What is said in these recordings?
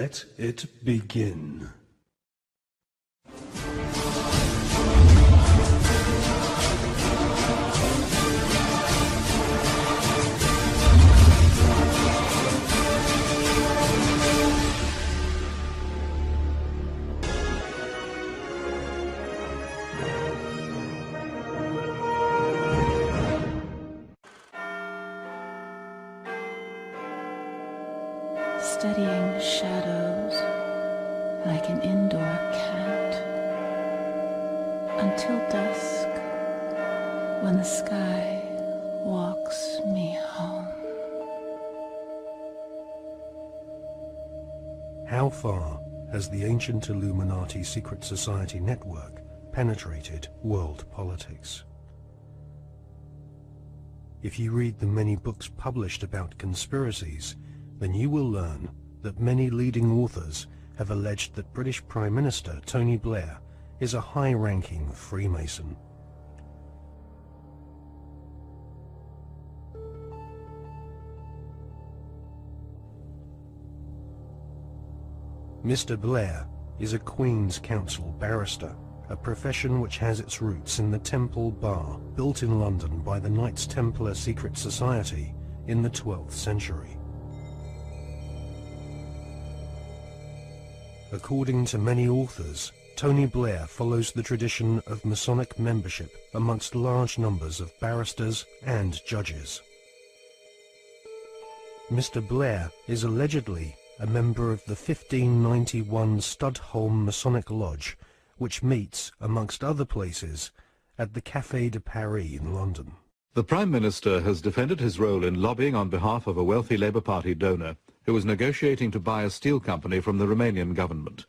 Let it begin. Studying shadows like an indoor cat until dusk when the sky walks me home. How far has the ancient Illuminati secret society network penetrated world politics? If you read the many books published about conspiracies, then you will learn that many leading authors have alleged that British Prime Minister Tony Blair is a high-ranking Freemason. Mr. Blair is a Queen's Counsel barrister, a profession which has its roots in the Temple Bar, built in London by the Knights Templar secret society in the 12th century. According to many authors, Tony Blair follows the tradition of Masonic membership amongst large numbers of barristers and judges. Mr. Blair is allegedly a member of the 1591 Studholme Masonic Lodge, which meets, amongst other places, at the Café de Paris in London. The Prime Minister has defended his role in lobbying on behalf of a wealthy Labour Party donor who was negotiating to buy a steel company from the Romanian government.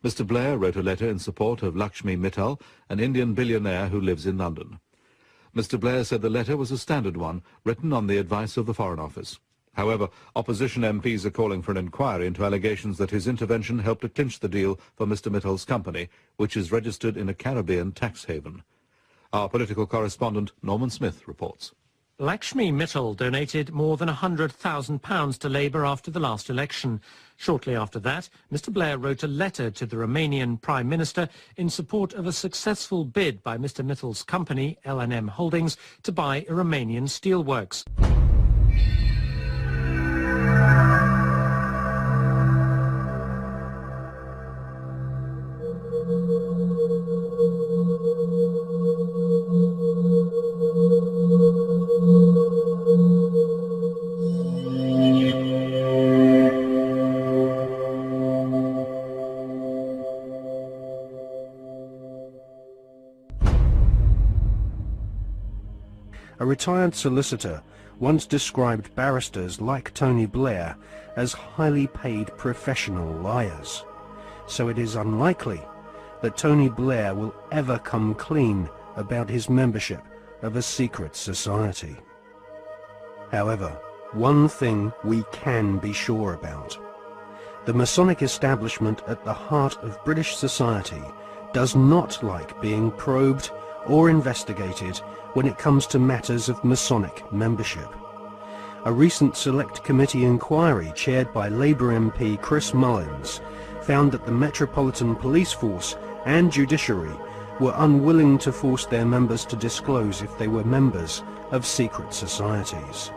Mr. Blair wrote a letter in support of Lakshmi Mittal, an Indian billionaire who lives in London. Mr. Blair said the letter was a standard one, written on the advice of the Foreign Office. However, opposition MPs are calling for an inquiry into allegations that his intervention helped to clinch the deal for Mr. Mittal's company, which is registered in a Caribbean tax haven. Our political correspondent, Norman Smith, reports. Lakshmi Mittal donated more than £100,000 to Labour after the last election. Shortly after that, Mr. Blair wrote a letter to the Romanian Prime Minister in support of a successful bid by Mr. Mittal's company, L&M Holdings, to buy a Romanian steelworks. A retired solicitor once described barristers like Tony Blair as highly paid professional liars, so it is unlikely that Tony Blair will ever come clean about his membership of a secret society. However, one thing we can be sure about: the Masonic establishment at the heart of British society does not like being probed or investigated when it comes to matters of Masonic membership. A recent Select Committee inquiry chaired by Labour MP Chris Mullins found that the Metropolitan Police Force and Judiciary were unwilling to force their members to disclose if they were members of secret societies.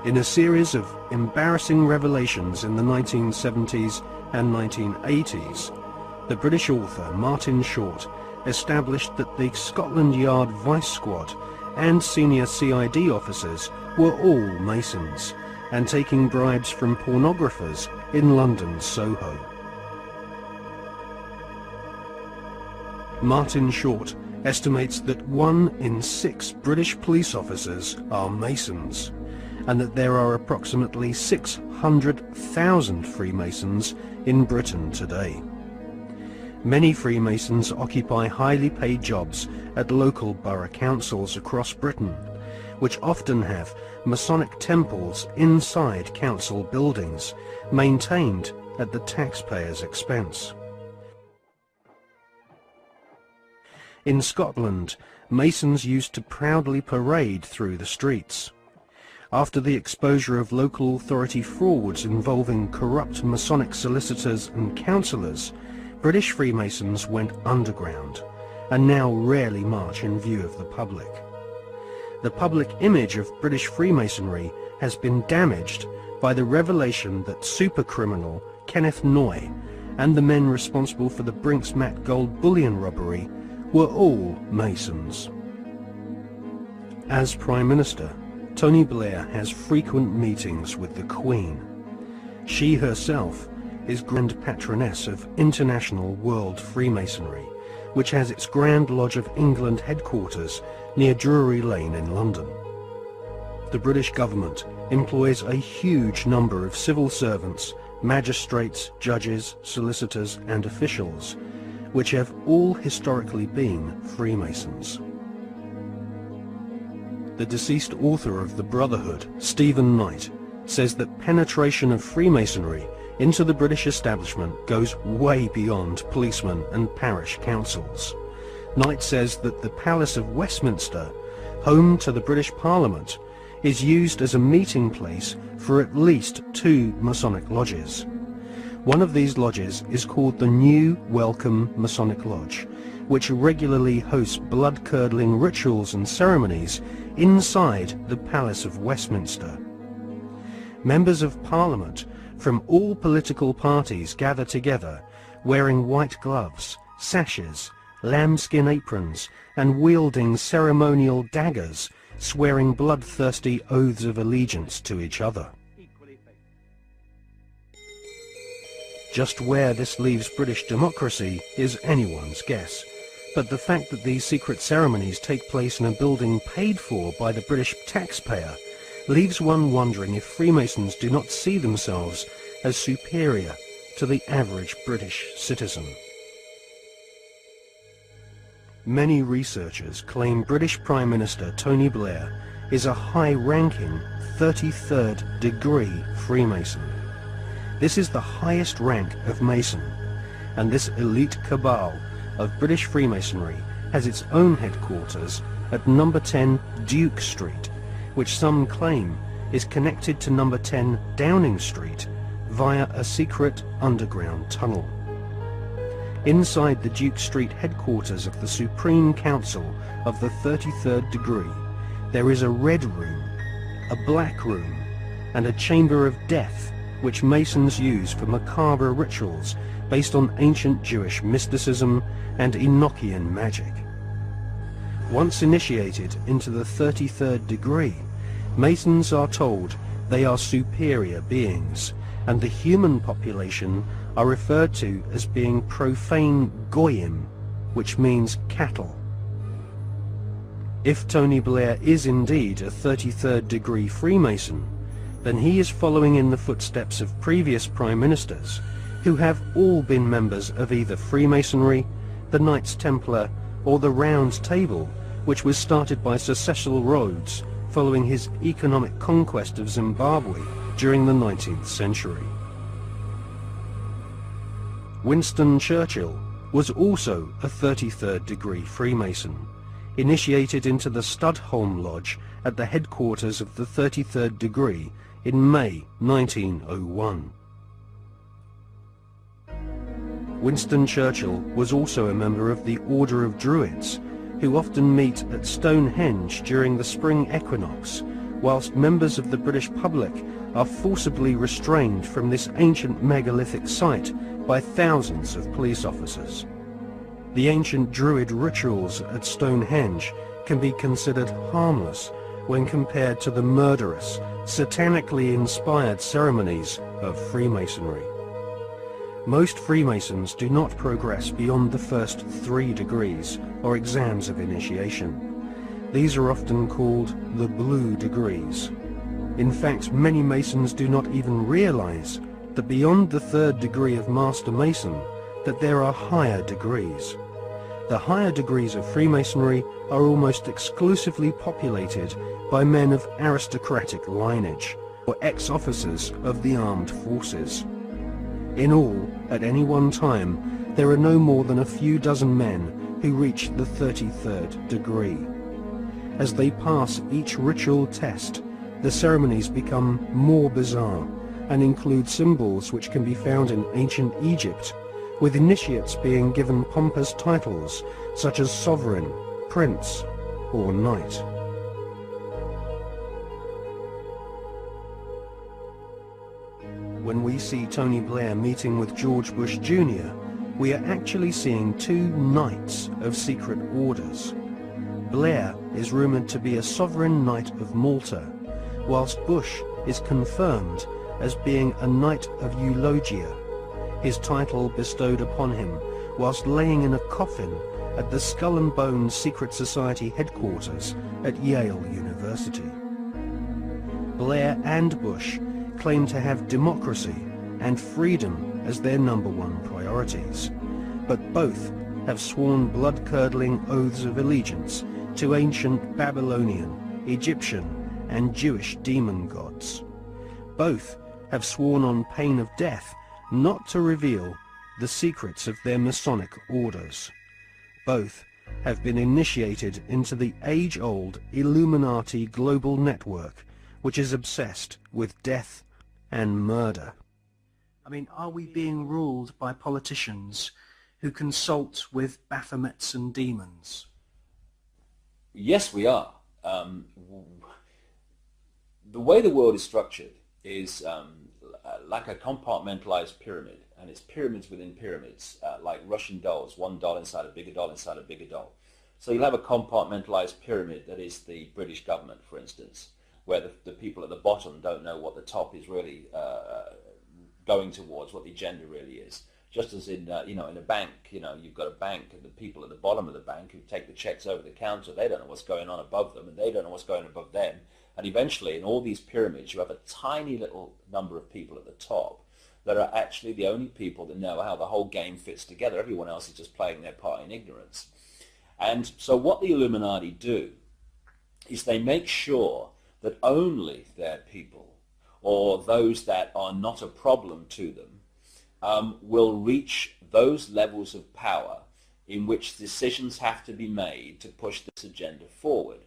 In a series of embarrassing revelations in the 1970s and 1980s, the British author Martin Short established that the Scotland Yard Vice Squad and senior CID officers were all Masons and taking bribes from pornographers in London's Soho. Martin Short estimates that 1 in 6 British police officers are Masons, and that there are approximately 600,000 Freemasons in Britain today. Many Freemasons occupy highly paid jobs at local borough councils across Britain, which often have Masonic temples inside council buildings, maintained at the taxpayer's expense. In Scotland, Masons used to proudly parade through the streets. After the exposure of local authority frauds involving corrupt Masonic solicitors and counsellors, British Freemasons went underground and now rarely march in view of the public. The public image of British Freemasonry has been damaged by the revelation that supercriminal Kenneth Noye and the men responsible for the Brinks-Mat gold bullion robbery were all Masons. As Prime Minister, Tony Blair has frequent meetings with the Queen. She herself is Grand Patroness of International World Freemasonry, which has its Grand Lodge of England headquarters near Drury Lane in London. The British government employs a huge number of civil servants, magistrates, judges, solicitors and officials, which have all historically been Freemasons. The deceased author of The Brotherhood, Stephen Knight, says that penetration of Freemasonry into the British establishment goes way beyond policemen and parish councils. Knight says that the Palace of Westminster, home to the British Parliament, is used as a meeting place for at least 2 Masonic lodges. One of these lodges is called the New Welcome Masonic Lodge, which regularly hosts blood-curdling rituals and ceremonies inside the Palace of Westminster. Members of Parliament from all political parties gather together, wearing white gloves, sashes, lambskin aprons, and wielding ceremonial daggers, swearing bloodthirsty oaths of allegiance to each other. Just where this leaves British democracy is anyone's guess, but the fact that these secret ceremonies take place in a building paid for by the British taxpayer leaves one wondering if Freemasons do not see themselves as superior to the average British citizen. Many researchers claim British Prime Minister Tony Blair is a high-ranking 33rd degree Freemason. This is the highest rank of Mason, and this elite cabal of British Freemasonry has its own headquarters at number 10 Duke Street, which some claim is connected to number 10 Downing Street via a secret underground tunnel. Inside the Duke Street headquarters of the Supreme Council of the 33rd degree, there is a red room, a black room, and a chamber of death, which Masons use for macabre rituals based on ancient Jewish mysticism and Enochian magic. Once initiated into the 33rd degree, Masons are told they are superior beings, and the human population are referred to as being profane goyim, which means cattle. If Tony Blair is indeed a 33rd degree Freemason, then he is following in the footsteps of previous Prime Ministers, who have all been members of either Freemasonry, the Knights Templar, or the Round Table, which was started by Sir Cecil Rhodes following his economic conquest of Zimbabwe during the 19th century. Winston Churchill was also a 33rd degree Freemason, initiated into the Studholme Lodge at the headquarters of the 33rd degree in May 1901. Winston Churchill was also a member of the Order of Druids, who often meet at Stonehenge during the spring equinox, whilst members of the British public are forcibly restrained from this ancient megalithic site by thousands of police officers. The ancient Druid rituals at Stonehenge can be considered harmless when compared to the murderous, satanically inspired ceremonies of Freemasonry. Most Freemasons do not progress beyond the first 3 degrees, or exams of initiation. These are often called the blue degrees. In fact, many Masons do not even realize that beyond the 3rd degree of Master Mason, that there are higher degrees. The higher degrees of Freemasonry are almost exclusively populated by men of aristocratic lineage, or ex-officers of the armed forces. In all, at any one time, there are no more than a few dozen men who reach the 33rd degree. As they pass each ritual test, the ceremonies become more bizarre and include symbols which can be found in ancient Egypt, with initiates being given pompous titles such as sovereign, prince, or knight. When we see Tony Blair meeting with George Bush Jr., we are actually seeing two knights of secret orders. Blair is rumoured to be a sovereign knight of Malta, whilst Bush is confirmed as being a knight of Eulogia, his title bestowed upon him whilst laying in a coffin at the Skull and Bones Secret Society headquarters at Yale University. Blair and Bush claim to have democracy and freedom as their #1 priorities, but both have sworn blood-curdling oaths of allegiance to ancient Babylonian, Egyptian, and Jewish demon gods. Both have sworn on pain of death not to reveal the secrets of their Masonic orders. Both have been initiated into the age-old Illuminati global network, which is obsessed with death and murder. I mean, are we being ruled by politicians who consult with Baphomets and demons? Yes, we are. The way the world is structured is like a compartmentalized pyramid, and it's pyramids within pyramids, like Russian dolls, one doll inside a bigger doll inside a bigger doll. So you'll have a compartmentalized pyramid that is the British government, for instance, where the people at the bottom don't know what the top is really going towards, what the agenda really is. Just as in, in a bank, you've got a bank, and the people at the bottom of the bank who take the checks over the counter, they don't know what's going on above them, and they don't know what's going on above them. And eventually, in all these pyramids, you have a tiny little number of people at the top that are actually the only people that know how the whole game fits together. Everyone else is just playing their part in ignorance. And so what the Illuminati do is they make sure that only their people, or those that are not a problem to them, will reach those levels of power in which decisions have to be made to push this agenda forward.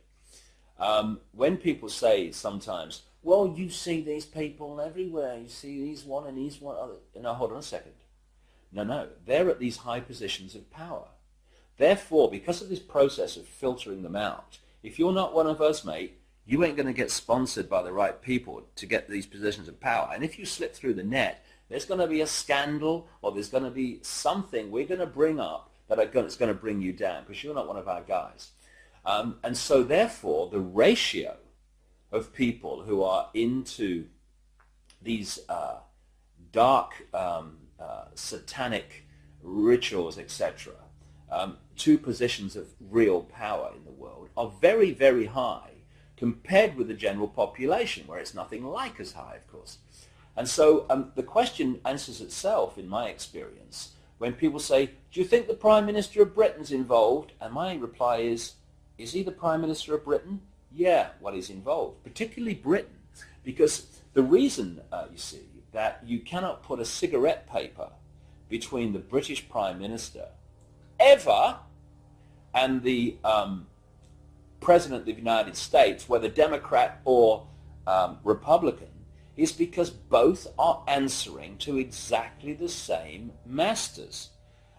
When people say sometimes, well, you see these people everywhere, you see these one and these one other. No, hold on a second. No, they're at these high positions of power. Therefore, because of this process of filtering them out, if you're not one of us, mate, you ain't going to get sponsored by the right people to get these positions of power. And if you slip through the net, there's going to be a scandal, or there's going to be something we're going to bring up that's going to bring you down because you're not one of our guys. And so therefore, the ratio of people who are into these dark satanic rituals, etc., to positions of real power in the world are very, very high compared with the general population, where it's nothing like as high, of course. And so the question answers itself, in my experience, when people say, do you think the Prime Minister of Britain's involved? And my reply is he the Prime Minister of Britain? Yeah, well, he's involved, particularly Britain, because the reason, you see, that you cannot put a cigarette paper between the British Prime Minister ever and the President of the United States, whether Democrat or Republican, is because both are answering to exactly the same masters.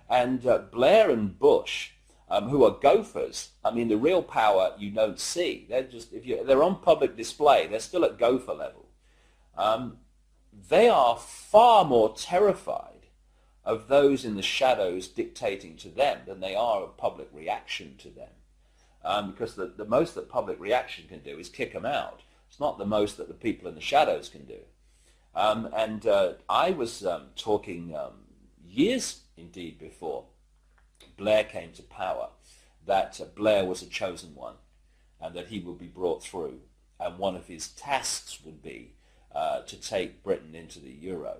And Blair and Bush, who are gophers, I mean, the real power you don't see. They're just, they're on public display, they're still at gopher level. They are far more terrified of those in the shadows dictating to them than they are of public reaction to them. Because the most that public reaction can do is kick them out. It's not the most that the people in the shadows can do. I was talking years, indeed, before Blair came to power, that Blair was a chosen one and that he would be brought through. And one of his tasks would be to take Britain into the euro,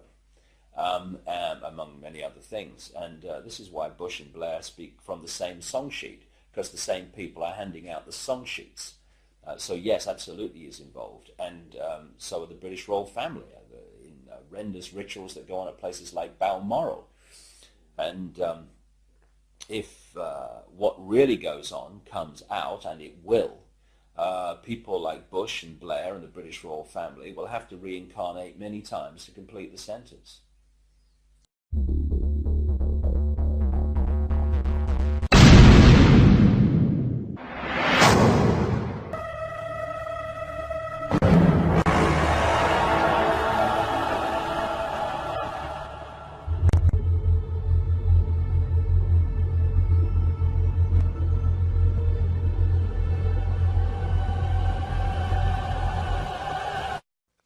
among many other things. And this is why Bush and Blair speak from the same song sheet, because the same people are handing out the song sheets. So yes, absolutely is involved. And so are the British royal family in horrendous rituals that go on at places like Balmoral. And if what really goes on comes out, and it will, people like Bush and Blair and the British royal family will have to reincarnate many times to complete the sentence.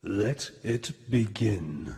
Let it begin.